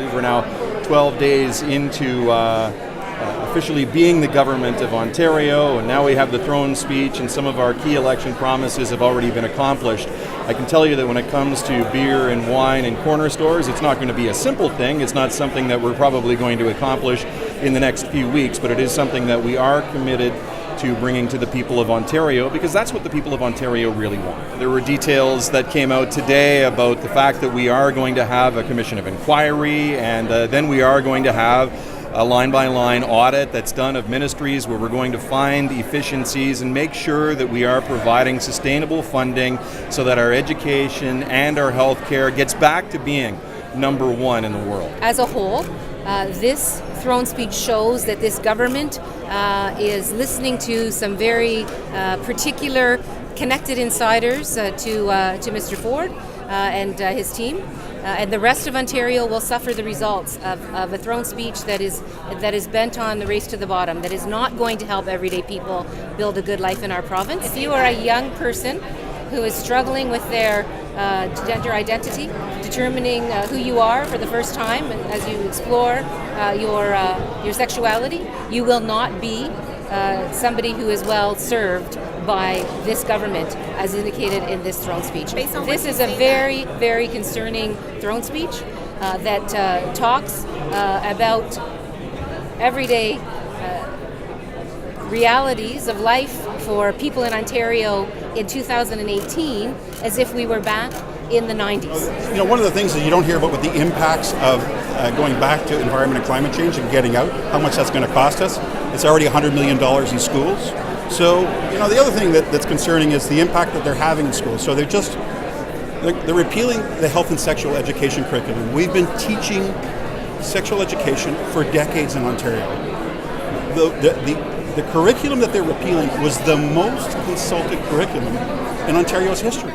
believe we're now 12 days into officially being the government of Ontario, and now we have the throne speech, and some of our key election promises have already been accomplished. I can tell you that when it comes to beer and wine and corner stores, it's not going to be a simple thing. It's not something that we're probably going to accomplish in the next few weeks, but it is something that we are committed to bringing to the people of Ontario, because that's what the people of Ontario really want. There were details that came out today about the fact that we are going to have a commission of inquiry, and then we are going to have a line-by-line audit that's done of ministries where we're going to find efficiencies and make sure that we are providing sustainable funding so that our education and our health care gets back to being number one in the world. As a whole, this throne speech shows that this government is listening to some very particular connected insiders to Mr. Ford and his team. And the rest of Ontario will suffer the results of a throne speech that is bent on the race to the bottom, that is not going to help everyday people build a good life in our province. If you are a young person who is struggling with their gender identity, determining who you are for the first time, and as you explore your sexuality, you will not be somebody who is well served by this government, as indicated in this throne speech. This is a very, very concerning throne speech that talks about everyday realities of life for people in Ontario in 2018 as if we were back in the 90s. You know, one of the things that you don't hear about with the impacts of going back to environment and climate change and getting out, how much that's going to cost us. It's already $100 million in schools. So, you know, the other thing that's concerning is the impact that they're having in schools. So they're repealing the health and sexual education curriculum. We've been teaching sexual education for decades in Ontario. The curriculum that they're repealing was the most consulted curriculum in Ontario's history.